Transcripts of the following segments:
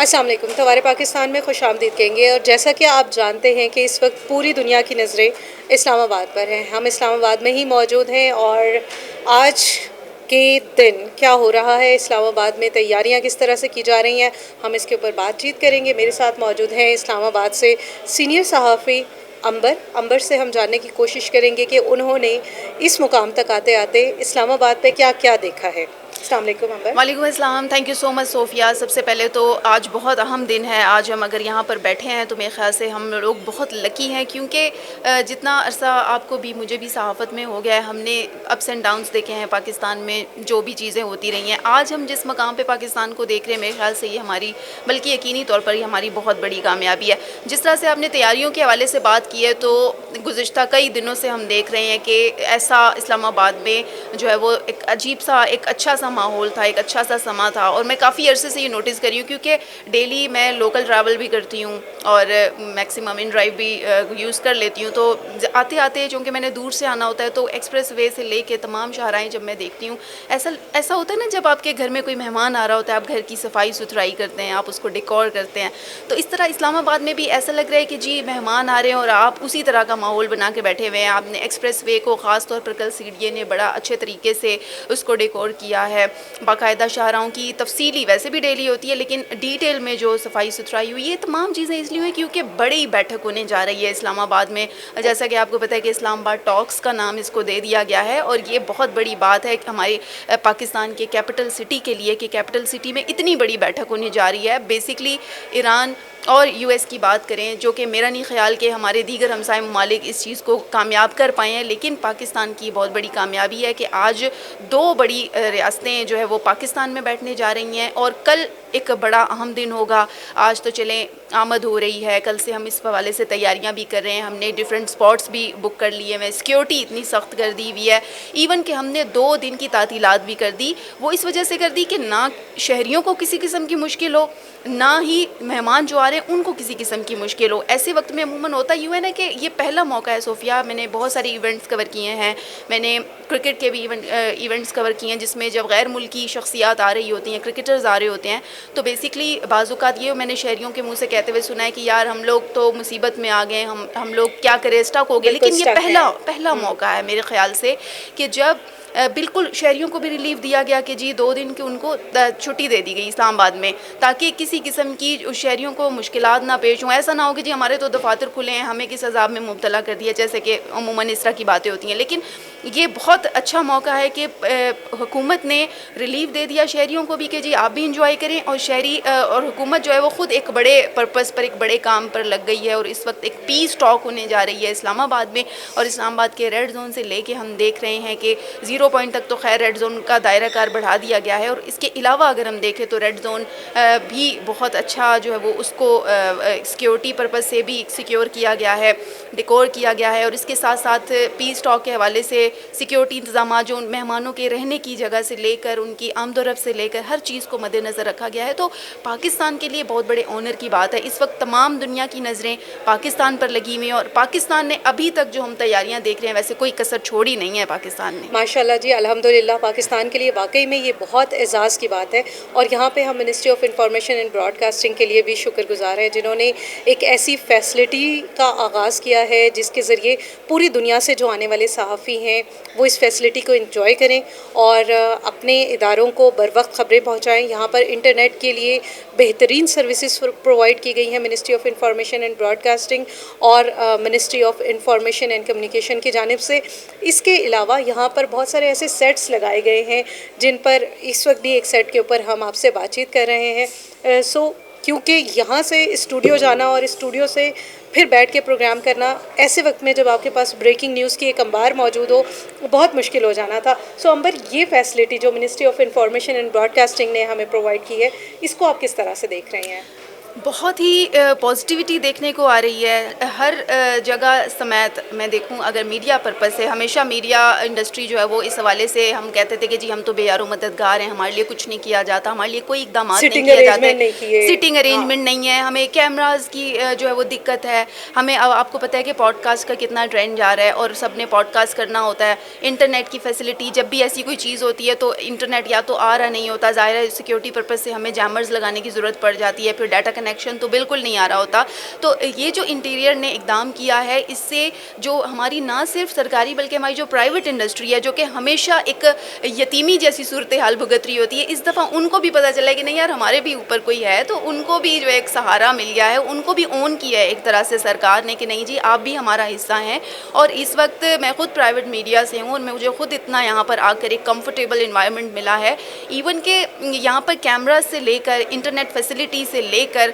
السلام علیکم. توار پاکستان میں خوش آمدید کہیں گے. اور جیسا کہ آپ جانتے ہیں کہ اس وقت پوری دنیا کی نظریں اسلام آباد پر ہیں. ہم اسلام آباد میں ہی موجود ہیں اور آج کے دن کیا ہو رہا ہے اسلام آباد میں، تیاریاں کس طرح سے کی جا رہی ہیں، ہم اس کے اوپر بات چیت کریں گے. میرے ساتھ موجود ہیں اسلام آباد سے سینئر صحافی امبر سے ہم جاننے کی کوشش کریں گے کہ انہوں نے اس مقام تک آتے آتے اسلام آباد پہ کیا کیا دیکھا ہے. السلام علیکم امبر. وعلیکم السلام. تھینک یو سو مچ صوفیہ. سب سے پہلے تو آج بہت اہم دن ہے. آج ہم اگر یہاں پر بیٹھے ہیں تو میرے خیال سے ہم لوگ بہت لکی ہیں، کیونکہ جتنا عرصہ آپ کو بھی مجھے بھی صحافت میں ہو گیا ہے، ہم نے اپس اینڈ ڈاؤنس دیکھے ہیں پاکستان میں، جو بھی چیزیں ہوتی رہی ہیں. آج ہم جس مقام پہ پاکستان کو دیکھ رہے ہیں، میرے خیال سے یہ ہماری، بلکہ یقینی طور پر یہ ہماری بہت بڑی کامیابی ہے. جس طرح سے آپ نے تیاریوں کے حوالے سے بات کی ہے، تو گزشتہ کئی دنوں سے ہم دیکھ رہے ہیں کہ ایسا اسلام آباد میں جو ہے وہ ایک عجیب سا، ایک اچھا سا ماحول تھا، ایک اچھا سا سما تھا. اور میں کافی عرصے سے یہ نوٹس کر رہی ہوں، کیونکہ ڈیلی میں لوکل ٹریول بھی کرتی ہوں اور میکسیمم ان ڈرائیو بھی یوز کر لیتی ہوں. تو آتے آتے چونکہ میں نے دور سے آنا ہوتا ہے، تو ایکسپریس وے سے لے کے تمام شاہراہیں جب میں دیکھتی ہوں، ایسا ہوتا ہے نا، جب آپ کے گھر میں کوئی مہمان آ رہا ہوتا ہے، آپ گھر کی صفائی ستھرائی کرتے ہیں، آپ اس کو ڈیکور کرتے ہیں. تو اس طرح اسلام آباد میں بھی ایسا لگ رہا ہے کہ جی مہمان آ رہے ہیں اور آپ اسی طرح کا ماحول بنا کے بیٹھے ہوئے ہیں. آپ نے ایکسپریس وے کو خاص طور پر کل CDA نے بڑا اچھے طریقے سے اس کو ڈیکور کیا ہے. باقاعدہ شاہراہوں کی تفصیلی ویسے بھی ڈیلی ہوتی ہے، لیکن ڈیٹیل میں جو صفائی ستھرائی ہوئی، یہ تمام چیزیں اس لیے ہوئی کیونکہ بڑی بیٹھک ہونے جا رہی ہے اسلام آباد میں. جیسا کہ آپ کو پتہ ہے کہ اسلام آباد ٹاکس کا نام اس کو دے دیا گیا ہے، اور یہ بہت بڑی بات ہے کہ ہمارے پاکستان کے کیپٹل سٹی کے لیے، کہ کیپٹل سٹی میں اتنی بڑی بیٹھک ہونے جا رہی ہے. بیسکلی ایران اور US کی بات کریں، جو کہ میرا نہیں خیال کہ ہمارے دیگر ہمسائے ممالک اس چیز کو کامیاب کر پائے ہیں، لیکن پاکستان کی بہت بڑی کامیابی ہے کہ آج دو بڑی ریاستیں جو ہے وہ پاکستان میں بیٹھنے جا رہی ہیں. اور کل ایک بڑا اہم دن ہوگا. آج تو چلیں آمد ہو رہی ہے، کل سے ہم اس حوالے سے تیاریاں بھی کر رہے ہیں. ہم نے ڈیفرنٹ سپاٹس بھی بک کر لیے ہیں، سیکیورٹی اتنی سخت کر دی ہوئی ہے، ایون کہ ہم نے 2 دن کی تعطیلات بھی کر دی. وہ اس وجہ سے کر دی کہ نہ شہریوں کو کسی قسم کی مشکل ہو، نہ ہی مہمان جو آ رہے ہیں ان کو کسی قسم کی مشکل ہو. ایسے وقت میں عموماً ہوتا یوں ہے نا کہ یہ پہلا موقع ہے صوفیہ، میں نے بہت سارے ایونٹس کور کیے ہیں، میں نے کرکٹ کے بھی ایونٹس کور کیے ہیں، جس میں جب غیر ملکی شخصیات آ رہی ہوتی ہیں، کرکٹرز آ رہے ہوتے ہیں، تو بیسکلی بعض اوقات یہ میں نے شہریوں کے منہ سے کہتے ہوئے سنا ہے کہ یار ہم لوگ تو مصیبت میں آ گئے، ہم لوگ کیا کریں، اسٹک ہو گئے. بالکل لیکن یہ اسٹک ہے. پہلا موقع ہے میرے خیال سے کہ جب بالکل شہریوں کو بھی ریلیف دیا گیا کہ جی 2 دن کی ان کو چھٹی دے دی گئی اسلام آباد میں، تاکہ کسی قسم کی شہریوں کو مشکلات نہ پیش ہوں. ایسا نہ ہو کہ جی ہمارے تو دفاتر کھلے ہیں، ہمیں کس عذاب میں مبتلا کر دیا، جیسے کہ عموماً اس طرح کی باتیں ہوتی ہیں. لیکن یہ بہت اچھا موقع ہے کہ حکومت نے ریلیف دے دیا شہریوں کو بھی کہ جی آپ بھی انجوائے کریں، اور شہری اور حکومت جو ہے وہ خود ایک بڑے پرپس پر، ایک بڑے کام پر لگ گئی ہے. اور اس وقت ایک پیس ٹاک ہونے جا رہی ہے اسلام آباد میں. اور اسلام آباد کے ریڈ زون سے لے کے ہم دیکھ رہے ہیں کہ 0 پوائنٹ تک تو خیر ریڈ زون کا دائرہ کار بڑھا دیا گیا ہے. اور اس کے علاوہ اگر ہم دیکھیں تو ریڈ زون بھی بہت اچھا جو ہے وہ اس کو سیکیورٹی پرپس سے بھی سیکیور کیا گیا ہے، ڈیکور کیا گیا ہے. اور اس کے ساتھ ساتھ پیس ٹاک کے حوالے سے سیکیورٹی انتظامات جو مہمانوں کے رہنے کی جگہ سے لے کر ان کی آمد و رفت سے لے کر ہر چیز کو مد نظر رکھا گیا ہے. تو پاکستان کے لیے بہت بڑے آنر کی بات ہے. اس وقت تمام دنیا کی نظریں پاکستان پر لگی ہوئی ہیں، اور پاکستان نے ابھی تک جو ہم تیاریاں دیکھ رہے ہیں ویسے کوئی کسر چھوڑی نہیں ہے پاکستان نے. ماشاءاللہ جی، الحمدللہ. پاکستان کے لیے واقعی میں یہ بہت اعزاز کی بات ہے. اور یہاں پہ ہم ministry of information and broadcasting کے لیے بھی شکر گزار ہیں، جنہوں نے ایک ایسی فیسلٹی کا آغاز کیا ہے جس کے ذریعے پوری دنیا سے جو آنے والے صحافی ہیں وہ اس فیسلٹی کو انجوائے کریں اور اپنے اداروں کو بروقت خبریں پہنچائیں. یہاں پر انٹرنیٹ کے لیے بہترین سروسز پرووائڈ کی گئی ہیں ministry of information and broadcasting اور ministry of information and communication کی جانب سے. اس کے علاوہ یہاں پر بہت سارے ایسے سیٹس لگائے گئے ہیں جن پر اس وقت بھی ایک سیٹ کے اوپر ہم آپ سے بات چیت کر رہے ہیں. کیونکہ یہاں سے اسٹوڈیو جانا اور اسٹوڈیو سے پھر بیٹھ کے پروگرام کرنا ایسے وقت میں جب آپ کے پاس بریکنگ نیوز کی ایک انبار موجود ہو بہت مشکل ہو جانا تھا. امبر، یہ فیسلٹی جو ministry of information and broadcasting نے ہمیں پرووائڈ کی ہے، اس کو آپ کس طرح سے دیکھ رہے ہیں؟ بہت ہی پازیٹیوٹی دیکھنے کو آ رہی ہے ہر جگہ سمیت. میں دیکھوں اگر میڈیا پرپز سے ہمیشہ میڈیا انڈسٹری جو ہے وہ اس حوالے سے ہم کہتے تھے کہ جی ہم تو بے یار و مددگار ہیں, ہمارے لیے کچھ نہیں کیا جاتا, ہمارے لیے کوئی اقدامات نہیں سٹنگ کیے جاتے, ارینجمنٹ نہیں کیے. سٹنگ ہاں. ارینجمنٹ نہیں ہے, ہمیں کیمراز کی جو ہے وہ دقت ہے, ہمیں آپ کو پتہ ہے کہ پوڈ کاسٹ کا کتنا ٹرینڈ جا رہا ہے اور سب نے پوڈ کاسٹ کرنا ہوتا ہے. انٹرنیٹ کی فیسلٹی, جب بھی ایسی کوئی چیز ہوتی ہے تو انٹرنیٹ یا تو آ رہا نہیں ہوتا, ظاہر ہے سیکورٹی پرپز سے ہمیں جیمرز لگانے کی ضرورت پڑ جاتی ہے, پھر ڈیٹا کنیکشن تو بالکل نہیں آ رہا ہوتا. تو یہ جو انٹیریئر نے اقدام کیا ہے اس سے جو ہماری نہ صرف سرکاری بلکہ ہماری جو پرائیویٹ انڈسٹری ہے جو کہ ہمیشہ ایک یتیمی جیسی صورتحال بھگت رہی ہوتی ہے, اس دفعہ ان کو بھی پتہ چلا ہے کہ نہیں یار ہمارے بھی اوپر کوئی ہے, تو ان کو بھی جو ایک سہارا مل گیا ہے, ان کو بھی اون کیا ہے ایک طرح سے سرکار نے کہ نہیں جی آپ بھی ہمارا حصہ ہیں. اور اس وقت میں خود پرائیویٹ میڈیا سے ہوں اور مجھے خود اتنا یہاں پر آ کر ایک کمفرٹیبل انوائرمنٹ ملا ہے, ایون کہ یہاں پر کیمراز سے لے کر انٹرنیٹ فیسلٹی سے لے کر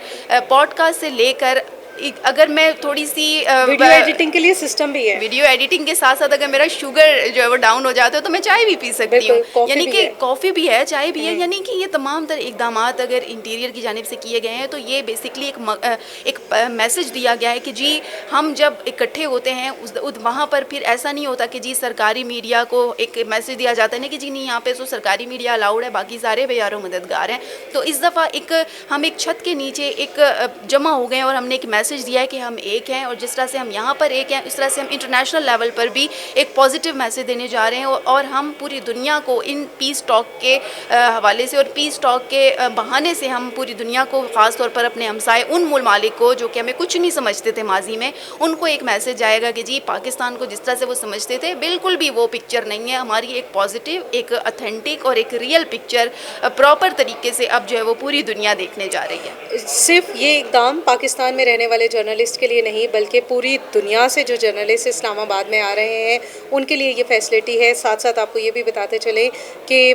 پوڈ کاسٹ سے لے کر, اگر میں تھوڑی سی ویڈیو ایڈیٹنگ کے لیے سسٹم بھی ہے. ویڈیو ایڈیٹنگ کے ساتھ ساتھ اگر میرا شوگر جو ہے وہ ڈاؤن ہو جاتا ہے تو میں چائے بھی پی سکتی ہوں, بالکل. کافی یعنی بھی کہ ہے. کافی بھی ہے, چائے بھی ہے, یعنی کہ یہ تمام تر اقدامات اگر انٹیریئر کی جانب سے کیے گئے ہیں تو یہ بیسکلی ایک میسج دیا گیا ہے کہ جی ہم جب اکٹھے ہوتے ہیں وہاں پر پھر ایسا نہیں ہوتا کہ جی سرکاری میڈیا کو ایک میسج دیا جاتا ہے نا کہ جی نہیں یہاں پہ تو سرکاری میڈیا الاؤڈ ہے, باقی سارے بے یار و مددگار ہیں. تو اس دفعہ ہم ایک چھت کے نیچے ایک جمع ہو گئے ہیں اور ہم نے ایک میسج دیا ہے کہ ہم ایک ہیں, اور جس طرح سے ہم یہاں پر ایک ہیں اس طرح سے ہم انٹرنیشنل لیول پر بھی ایک پازیٹیو میسج دینے جا رہے ہیں, اور ہم پوری دنیا کو ان پیس ٹاک کے حوالے سے اور پیس ٹاک کے بہانے سے ہم پوری دنیا کو, خاص طور پر اپنے ہمسائے ان ممالک کو جو کہ ہمیں کچھ نہیں سمجھتے تھے ماضی میں, ان کو ایک میسج آئے گا کہ جی پاکستان کو جس طرح سے وہ سمجھتے تھے بالکل بھی وہ پکچر نہیں ہے, ہماری ایک پازیٹیو, ایک اتھینٹک اور ایک ریئل پکچر پراپر طریقے سے اب جو ہے وہ پوری دنیا دیکھنے جا رہی ہے. صرف یہ اقدام پاکستان میں رہنے والے جرنلسٹ کے لیے نہیں بلکہ پوری دنیا سے جو جرنلسٹ اسلام آباد میں آ رہے ہیں ان کے لیے یہ فیسلٹی ہے. ساتھ ساتھ آپ کو یہ بھی بتاتے چلیں کہ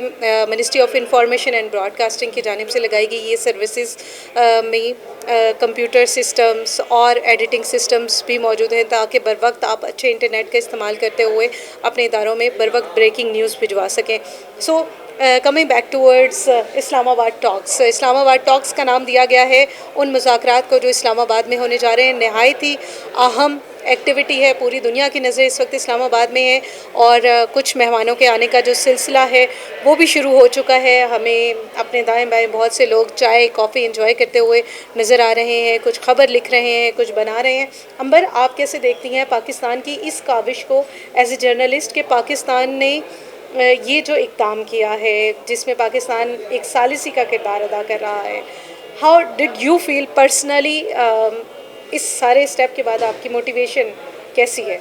ministry of information and broadcasting کی جانب سے لگائی گئی یہ سروسز میں کمپیوٹر سسٹمز اور ایڈیٹنگ سسٹمز بھی موجود ہیں تاکہ بر وقت آپ اچھے انٹرنیٹ کا استعمال کرتے ہوئے اپنے اداروں میں بر وقت بریکنگ نیوز بھجوا سکیں. سو کمنگ بیک ٹورڈز اسلام آباد ٹاکس, اسلام آباد ٹاکس کا نام دیا گیا ہے ان مذاکرات کو جو اسلام آباد میں ہونے جا رہے ہیں. نہایت ہی اہم ایکٹیویٹی ہے, پوری دنیا کی نظریں اس وقت اسلام آباد میں ہیں اور کچھ مہمانوں کے آنے کا جو سلسلہ ہے وہ بھی شروع ہو چکا ہے. ہمیں اپنے دائیں بائیں بہت سے لوگ چائے کافی انجوائے کرتے ہوئے نظر آ رہے ہیں, کچھ خبر لکھ رہے ہیں, کچھ بنا رہے ہیں. امبر آپ کیسے دیکھتی ہیں پاکستان کی اس کاوش کو ایز اے جرنلسٹ کہ پاکستان نے یہ جو اقدام کیا ہے جس میں پاکستان ایک ثالثی کا کردار ادا کر رہا ہے, how did you feel personally اس سارے اسٹیپ کے بعد آپ کی موٹیویشن کیسی ہے؟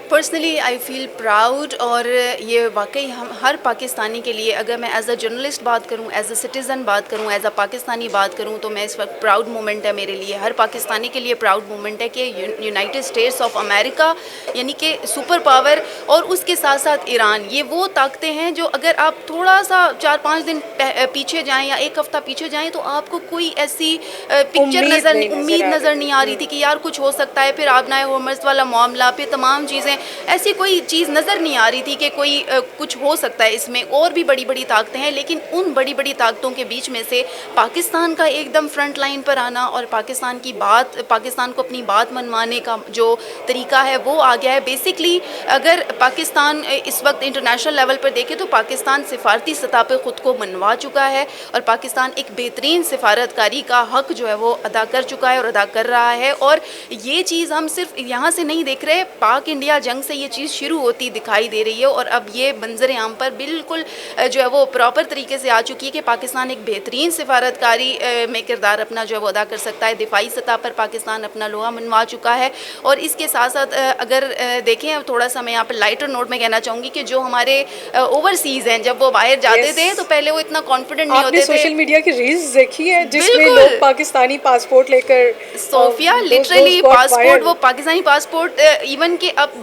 پرسنلی آئی فیل پراؤڈ, اور یہ واقعی ہم ہر پاکستانی کے لیے, اگر میں ایز اے جرنلسٹ بات کروں, ایز اے سٹیزن بات کروں, ایز اے پاکستانی بات کروں, تو میں اس وقت پراؤڈ مومنٹ ہے میرے لیے, ہر پاکستانی کے لیے پراؤڈ مومنٹ ہے کہ یونائٹڈ اسٹیٹس آف امریکہ یعنی کہ سپر پاور اور اس کے ساتھ ساتھ ایران, یہ وہ طاقتیں ہیں جو اگر آپ تھوڑا سا 4-5 دن پیچھے جائیں یا ایک ہفتہ پیچھے جائیں تو آپ کو کوئی ایسی پکچر امید نظر نہیں آ رہی تھی کہ یار کچھ ہو سکتا ہے. پھر آبنائے ہورمز والا معاملہ, پھر تمام چیزیں, ایسی کوئی چیز نظر نہیں آ رہی تھی کہ کوئی کچھ ہو سکتا ہے اس میں. اور بھی بڑی بڑی طاقتیں ہیں لیکن ان بڑی بڑی طاقتوں کے بیچ میں سے پاکستان کا ایک دم فرنٹ لائن پر آنا اور پاکستان کو اپنی بات منوانے کا جو طریقہ ہے وہ آ گیا ہے. بیسکلی اگر پاکستان اس وقت انٹرنیشنل لیول پر دیکھے تو پاکستان سفارتی سطح پہ خود کو منوا چکا ہے اور پاکستان ایک بہترین سفارتکاری کا حق جو ہے وہ ادا کر چکا ہے اور ادا کر رہا ہے. اور یہ چیز ہم صرف یہاں سے نہیں دیکھ رہے, پاک انڈیا جنگ سے یہ چیز شروع ہوتی دکھائی دے رہی ہے اور اب یہ منظر عام پر بالکل جو ہے وہ پراپر طریقے سے آ چکی ہے کہ پاکستان ایک بہترین سفارتکاری میں کردار اپنا جو ہے وہ ادا کر سکتا ہے. دفاعی سطح پر پاکستان اپنا لوہا منوا چکا ہے. اور اس کے ساتھ ساتھ اگر دیکھیں تھوڑا سا میں یہاں پر لائٹر نوٹ میں کہنا چاہوں گی کہ جو ہمارے اوورسیز ہیں جب وہ باہر جاتے تھے تو پہلے وہ اتنا کانفیڈنٹ نہیں ہوتے تھے. آپ نے سوشل میڈیا کی ریلز دیکھی ہے جس میں لوگ پاکستانی پاسپورٹ لے کر صوفیہ لٹرلی پاسپورٹ, وہ پاکستانی پاسپورٹ ایون کہ اب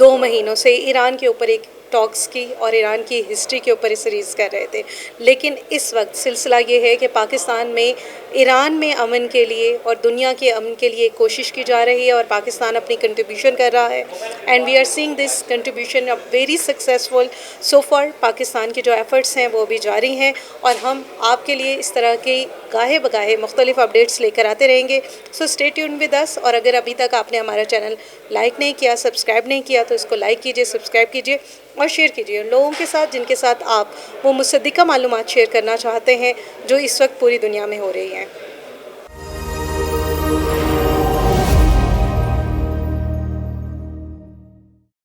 2 مہینوں سے ایران کے اوپر ایک ٹاکس کی اور ایران کی ہسٹری کے اوپر سیریز کر رہے تھے، لیکن اس وقت سلسلہ یہ ہے کہ پاکستان میں ایران میں امن کے لیے اور دنیا کے امن کے لیے کوشش کی جا رہی ہے اور پاکستان اپنی کنٹریبیوشن کر رہا ہے، and we are saying this contribution very successful so far. Pakistan کے جو ایفرٹس ہیں وہ بھی جاری ہیں اور ہم آپ کے لیے اس طرح کی گاہے بگاہے مختلف اپڈیٹس لے کر آتے رہیں گے، so stay tuned with us. اور اگر ابھی تک آپ نے ہمارا چینل لائک نہیں کیا، سبسکرائب نہیں کیا، تو اس کو لائک کیجئے، سبسکرائب کیجئے اور شیئر کیجئے ان لوگوں کے ساتھ جن کے ساتھ آپ وہ مصدقہ معلومات شیئر کرنا چاہتے ہیں جو اس وقت پوری دنیا میں ہو رہی ہیں۔